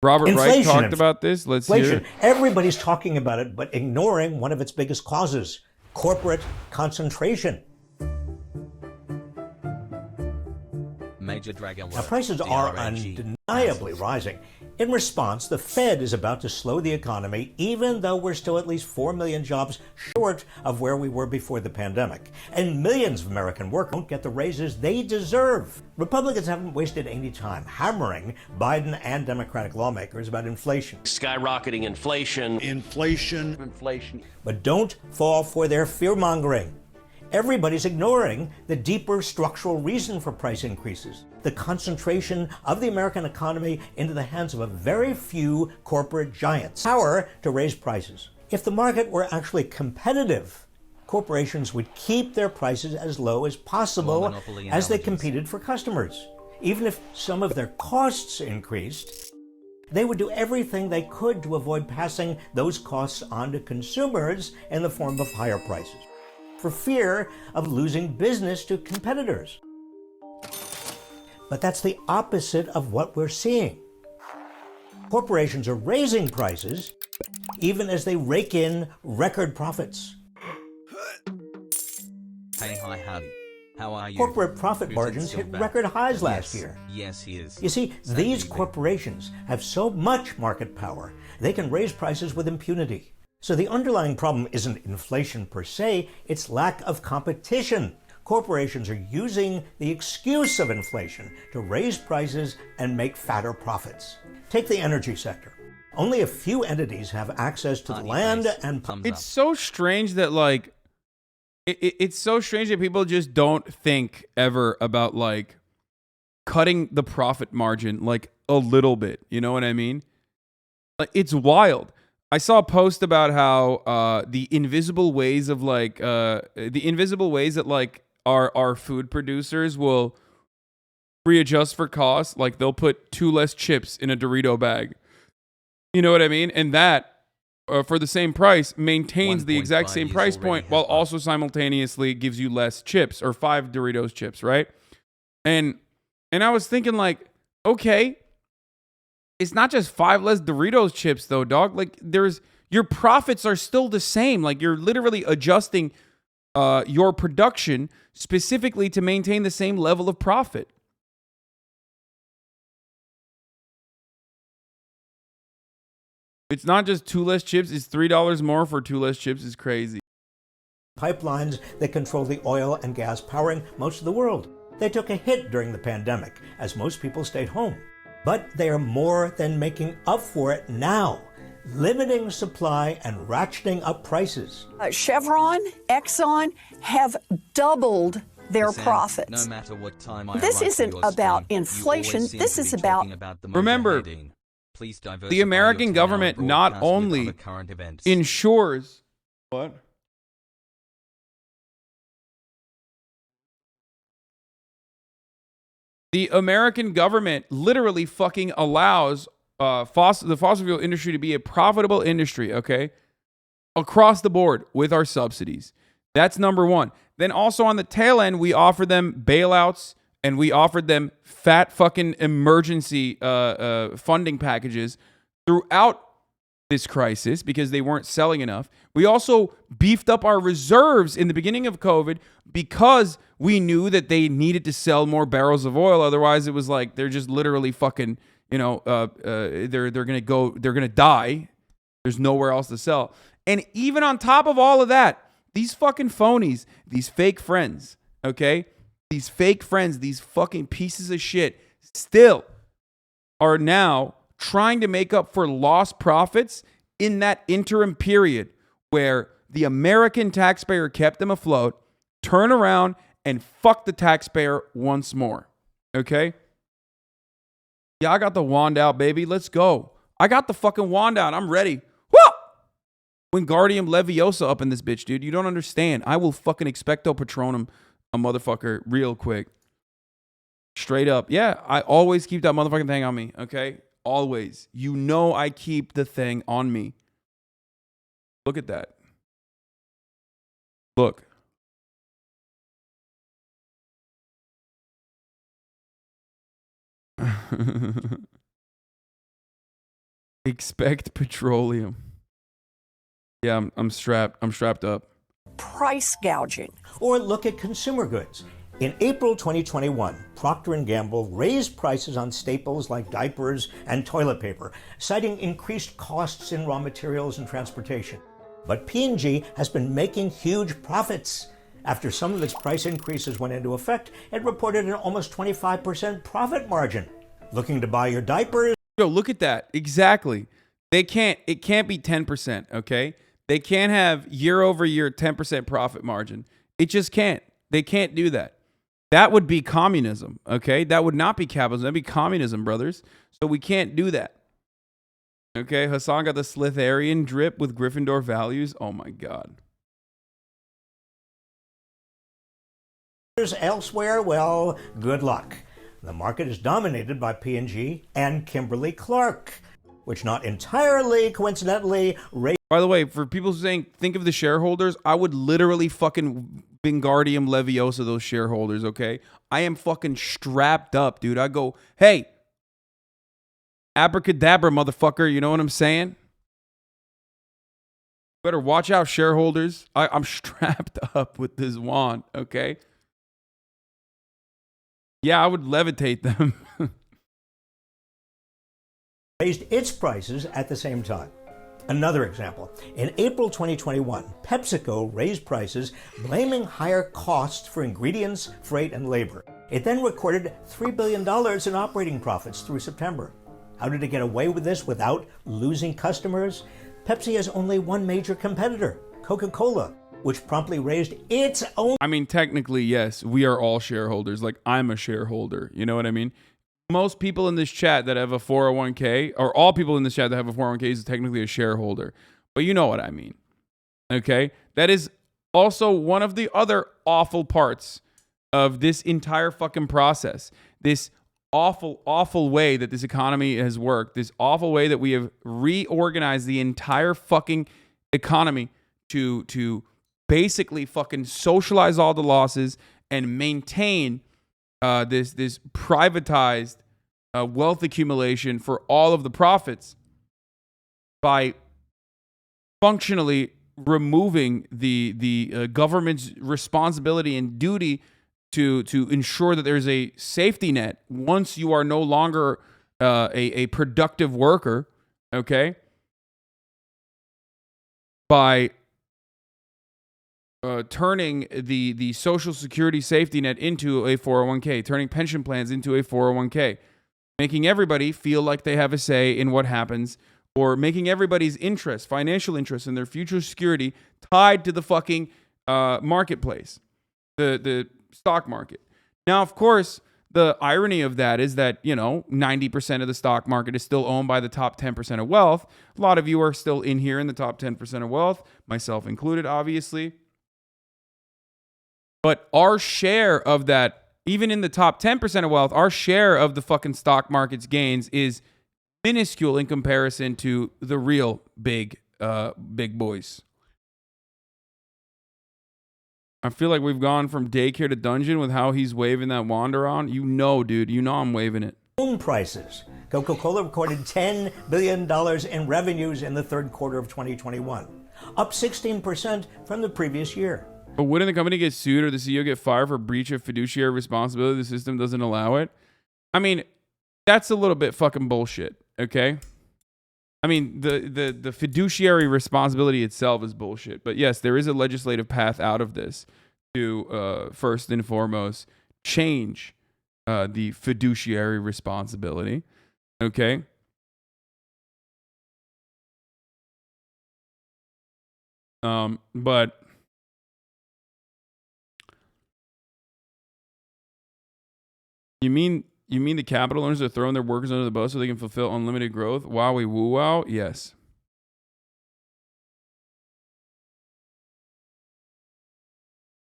Robert Wright Inflation. talked about this. Let's hear Inflation. it. Everybody's talking about it, but ignoring one of its biggest causes, corporate concentration. Major Dragon. Now, prices are undeniably rising. In response, the Fed is about to slow the economy, even though we're still at least 4 million jobs short of where we were before the pandemic. And millions of American workers don't get the raises they deserve. Republicans haven't wasted any time hammering Biden and Democratic lawmakers about inflation. Skyrocketing inflation. Inflation. But don't fall for their fear-mongering. Everybody's ignoring the deeper structural reason for price increases, the concentration of the American economy into the hands of a very few corporate giants. Power to raise prices. If the market were actually competitive, corporations would keep their prices as low as possible as they competed for customers. Even if some of their costs increased, they would do everything they could to avoid passing those costs on to consumers in the form of higher prices, for fear of losing business to competitors. But that's the opposite of what we're seeing. Corporations are raising prices even as they rake in record profits. Hey, hi, howdy. How are you? Corporate profit margins hit record highs last year. Yes, he is. You see, these corporations have so much market power, they can raise prices with impunity. So the underlying problem isn't inflation per se, it's lack of competition. Corporations are using the excuse of inflation to raise prices and make fatter profits. Take the energy sector. Only a few entities have access to the land and... It's so strange that, like, it's so strange that people just don't think ever about, like, cutting the profit margin, like, a little bit. You know what I mean? Like, it's wild. I saw a post about how the invisible ways that, like, our food producers will readjust for costs. Like, they'll put 2 less chips in a Dorito bag. You know what I mean? And that, for the same price, maintains the exact same price point while also simultaneously gives you less chips, or 5 Doritos chips, right? And I was thinking, like, okay, it's not just 5 less Doritos chips, though, dog. Like, your profits are still the same. Like, you're literally adjusting your production specifically to maintain the same level of profit. It's not just 2 less chips. It's $3 more for 2 less chips. Is crazy. Pipelines that control the oil and gas powering most of the world. They took a hit during the pandemic as most people stayed home. But they are more than making up for it now, limiting supply and ratcheting up prices. Chevron, Exxon have doubled their profits. No matter what time This isn't about inflation. This is about... Remember, the American government not only ensures... What? The American government literally fucking allows the fossil fuel industry to be a profitable industry, okay? Across the board with our subsidies. That's number one. Then also on the tail end, we offer them bailouts and we offered them fat fucking emergency funding packages throughout this crisis because they weren't selling enough. We also beefed up our reserves in the beginning of COVID because we knew that they needed to sell more barrels of oil. Otherwise, it was like they're just literally fucking, they're gonna die. There's nowhere else to sell. And even on top of all of that, these fucking phonies, these fake friends, okay? These fake friends, these fucking pieces of shit still are now trying to make up for lost profits in that interim period where the American taxpayer kept them afloat, turn around and fuck the taxpayer once more. Okay? Yeah, I got the wand out, baby. Let's go. I got the fucking wand out. I'm ready. Woo! Wingardium Leviosa up in this bitch, dude. You don't understand. I will fucking expecto patronum a motherfucker real quick. Straight up. Yeah, I always keep that motherfucking thing on me, okay? Always. You know I keep the thing on me. Look at that. Look. Expect petroleum. Yeah, I'm strapped. I'm strapped up. Price gouging. Or look at consumer goods. In April 2021, Procter & Gamble raised prices on staples like diapers and toilet paper, citing increased costs in raw materials and transportation. But P&G has been making huge profits. After some of its price increases went into effect, it reported an almost 25% profit margin. Looking to buy your diapers? Yo, look at that. Exactly. It can't be 10%, okay? They can't have year over year 10% profit margin. It just can't. They can't do that. That would be communism, okay? That would not be capitalism. That'd be communism, brothers. So we can't do that. Okay, Hasan got the Slytherin drip with Gryffindor values. Oh my God. Elsewhere, well, good luck. The market is dominated by P&G and Kimberly-Clark, which not entirely coincidentally raised. By the way, for people saying, think of the shareholders, I would literally fucking Wingardium Leviosa those shareholders, okay? I am fucking strapped up, dude. I go, hey, abracadabra, motherfucker. You know what I'm saying? Better watch out, shareholders. I'm strapped up with this wand, okay? Yeah, I would levitate them. Raised its prices at the same time. Another example. In April 2021, PepsiCo raised prices, blaming higher costs for ingredients, freight, and labor. It then recorded $3 billion in operating profits through September. How did it get away with this without losing customers? Pepsi has only one major competitor, Coca-Cola, which promptly raised its own. I mean, technically, yes, we are all shareholders. Like, I'm a shareholder. You know what I mean? Most people in this chat that have a 401k, or all people in this chat that have a 401k is technically a shareholder. But you know what I mean. Okay? That is also one of the other awful parts of this entire fucking process. This awful, awful way that this economy has worked. This awful way that we have reorganized the entire fucking economy to basically fucking socialize all the losses and maintain this privatized wealth accumulation for all of the profits by functionally removing the government's responsibility and duty to ensure that there's a safety net once you are no longer a productive worker, okay? By turning the Social Security safety net into a 401k, turning pension plans into a 401k, making everybody feel like they have a say in what happens, or making everybody's interest, financial interest in their future security tied to the fucking marketplace, the stock market. Now, of course, the irony of that is that, 90% of the stock market is still owned by the top 10% of wealth. A lot of you are still in here in the top 10% of wealth, myself included, obviously. But our share of that, even in the top 10% of wealth, our share of the fucking stock market's gains is minuscule in comparison to the real big boys. I feel like we've gone from daycare to dungeon with how he's waving that wand around. You know, dude. You know I'm waving it. Home prices. Coca-Cola recorded $10 billion in revenues in the third quarter of 2021, up 16% from the previous year. But wouldn't the company get sued or the CEO get fired for breach of fiduciary responsibility? The system doesn't allow it. I mean, that's a little bit fucking bullshit, okay? I mean, the fiduciary responsibility itself is bullshit. But yes, there is a legislative path out of this to, first and foremost, change the fiduciary responsibility, okay? But you mean the capital owners are throwing their workers under the bus so they can fulfill unlimited growth? Wowie woo wow? Yes.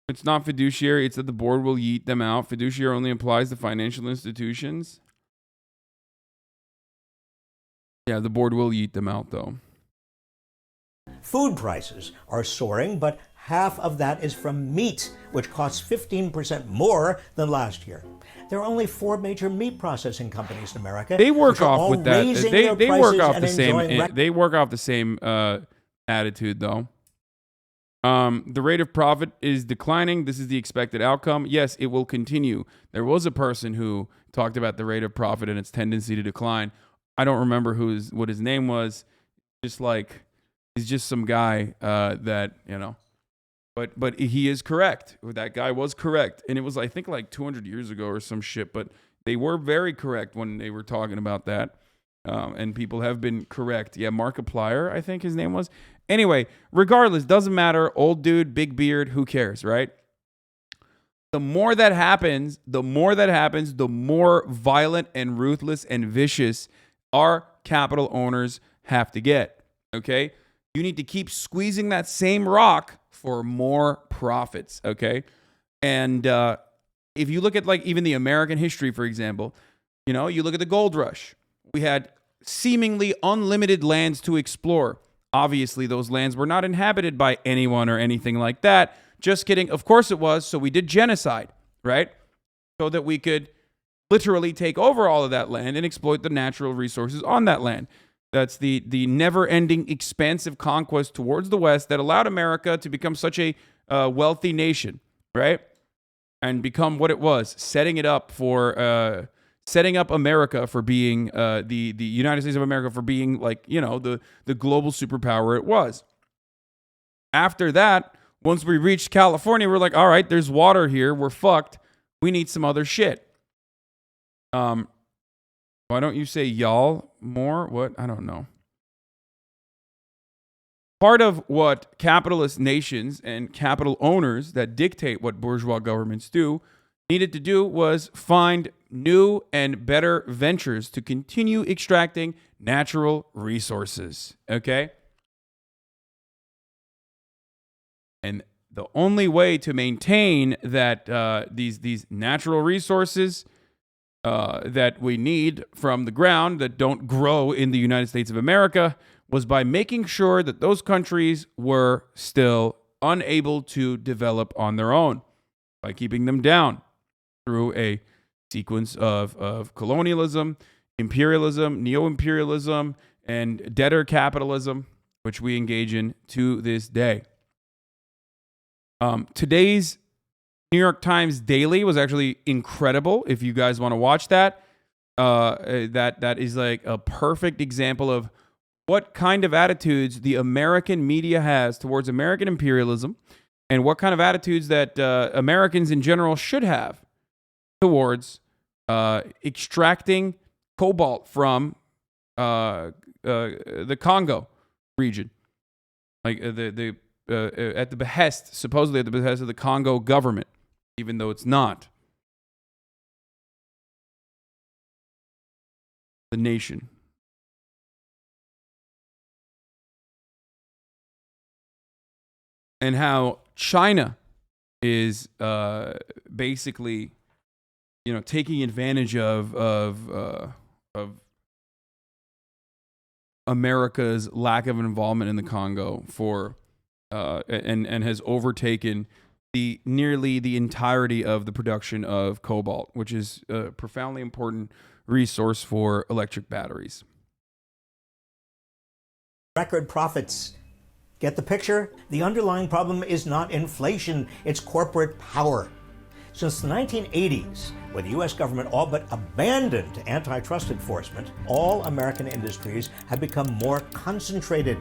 It's not fiduciary. It's that the board will yeet them out. Fiduciary only applies to financial institutions. Yeah, the board will yeet them out, though. Food prices are soaring, but half of that is from meat, which costs 15% more than last year. There are only 4 major meat processing companies in America. They work which are off all with that. raising They their work prices off and the same. enjoying They work off the same attitude, though. The rate of profit is declining. This is the expected outcome. Yes, it will continue. There was a person who talked about the rate of profit and its tendency to decline. I don't remember what his name was. Just like he's just some guy that, you know. But he is correct. That guy was correct. And it was, I think, like 200 years ago or some shit. But they were very correct when they were talking about that. And people have been correct. Yeah, Markiplier, I think his name was. Anyway, regardless, doesn't matter. Old dude, big beard, who cares, right? The more that happens, the more violent and ruthless and vicious our capital owners have to get. Okay? You need to keep squeezing that same rock for more profits, okay? And if you look at like even the American history, for example, you know, you look at the gold rush. We had seemingly unlimited lands to explore. Obviously, those lands were not inhabited by anyone or anything like that. Just kidding. Of course it was. So we did genocide, right? So that we could literally take over all of that land and exploit the natural resources on that land. That's the never-ending expansive conquest towards the West that allowed America to become such a wealthy nation, right? And become what it was, setting up America for being the United States of America for being like, you know, the global superpower it was. After that, once we reached California, we're like, all right, there's water here. We're fucked. We need some other shit. Why don't you say y'all more? What? I don't know. Part of what capitalist nations and capital owners that dictate what bourgeois governments do needed to do was find new and better ventures to continue extracting natural resources. Okay? And the only way to maintain that these natural resources that we need from the ground that don't grow in the United States of America was by making sure that those countries were still unable to develop on their own, by keeping them down through a sequence of colonialism, imperialism, neo-imperialism, and debtor capitalism, which we engage in to this day. Today's New York Times Daily was actually incredible. If you guys want to watch that, that is like a perfect example of what kind of attitudes the American media has towards American imperialism and what kind of attitudes that Americans in general should have towards extracting cobalt from the Congo region. Like at the behest, supposedly at the behest of the Congo government, even though it's not. The nation. And how China is basically, you know, taking advantage of America's lack of involvement in the Congo for and has overtaken nearly the entirety of the production of cobalt, which is a profoundly important resource for electric batteries. Record profits. Get the picture? The underlying problem is not inflation, it's corporate power. Since the 1980s, when the U.S. government all but abandoned antitrust enforcement, all American industries have become more concentrated.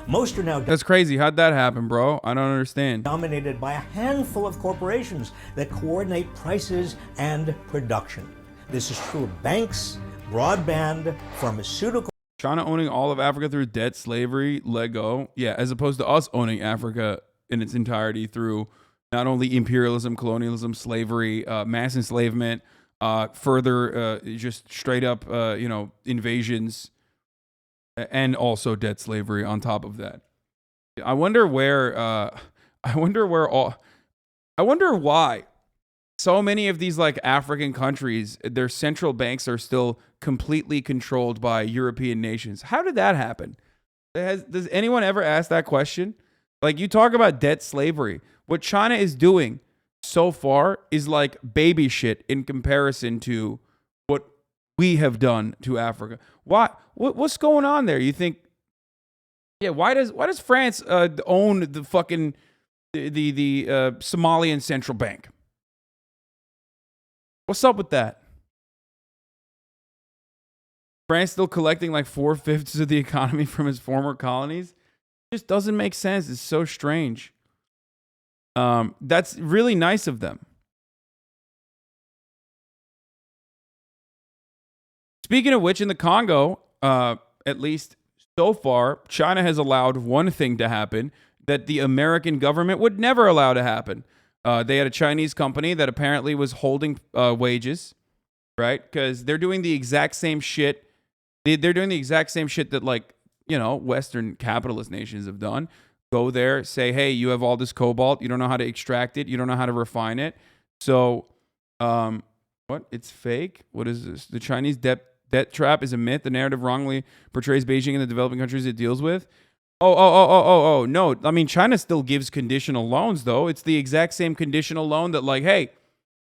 Most are now That's crazy. How'd that happen, bro? I don't understand. dominated by a handful of corporations that coordinate prices and production. This is true of banks, broadband, pharmaceutical. China owning all of Africa through debt, slavery, let go. Yeah, as opposed to us owning Africa in its entirety through not only imperialism, colonialism, slavery, mass enslavement, further just straight up, invasions, and also debt slavery on top of that. I wonder why so many of these like African countries, their central banks are still completely controlled by European nations. How did that happen? Does anyone ever ask that question? Like, you talk about debt slavery. What China is doing so far is like baby shit in comparison to what we have done to Africa. What's going on there? You think? Yeah. Why does France own the fucking the Somalian central bank? What's up with that? France still collecting like 4/5 of the economy from its former colonies? It just doesn't make sense. It's so strange. That's really nice of them. Speaking of which, in the Congo, at least so far, China has allowed one thing to happen that the American government would never allow to happen. They had a Chinese company that apparently was holding wages, right? Because they're doing the exact same shit. They're doing the exact same shit that, like, you know, Western capitalist nations have done. Go there, say, hey, you have all this cobalt. You don't know how to extract it. You don't know how to refine it. So, what? It's fake? What is this? The Chinese debt trap is a myth. The narrative wrongly portrays Beijing and the developing countries it deals with. Oh, no. I mean, China still gives conditional loans, though. It's the exact same conditional loan that, like, hey,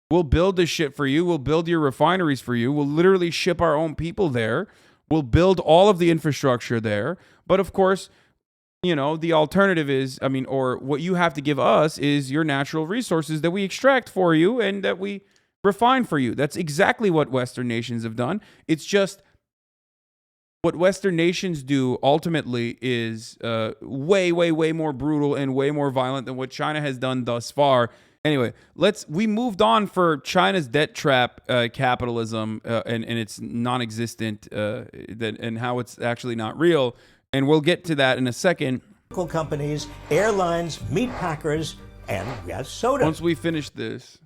we'll build this shit for you. We'll build your refineries for you. We'll literally ship our own people there. We'll build all of the infrastructure there. But of course, you know, the alternative is, I mean, or what you have to give us is your natural resources that we extract for you and that we refine for you. That's exactly what Western nations have done. It's just what Western nations do ultimately is way more brutal and way more violent than what China has done thus far. Anyway, we moved on for China's debt trap capitalism and its non-existent and how it's actually not real. And we'll get to that in a second. Companies, airlines, meat packers, and yes, soda. Once we finish this.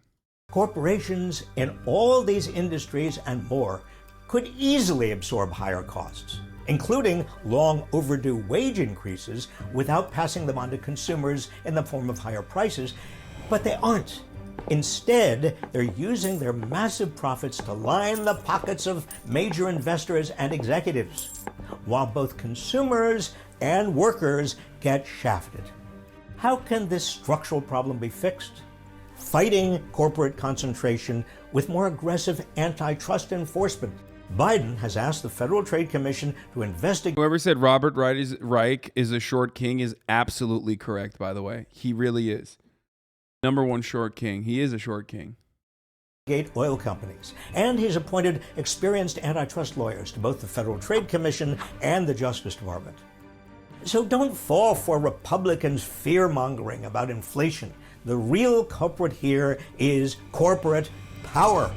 Corporations in all these industries and more could easily absorb higher costs, including long overdue wage increases, without passing them on to consumers in the form of higher prices. But they aren't. Instead, they're using their massive profits to line the pockets of major investors and executives, while both consumers and workers get shafted. How can this structural problem be fixed? Fighting corporate concentration with more aggressive antitrust enforcement. Biden has asked the Federal Trade Commission to investigate. Whoever said Robert Reich is a short king is absolutely correct, by the way. He really is. Number one short king. He is a short king. Oil companies. And he's appointed experienced antitrust lawyers to both the Federal Trade Commission and the Justice Department. So don't fall for Republicans' fear-mongering about inflation. The real culprit here is corporate power.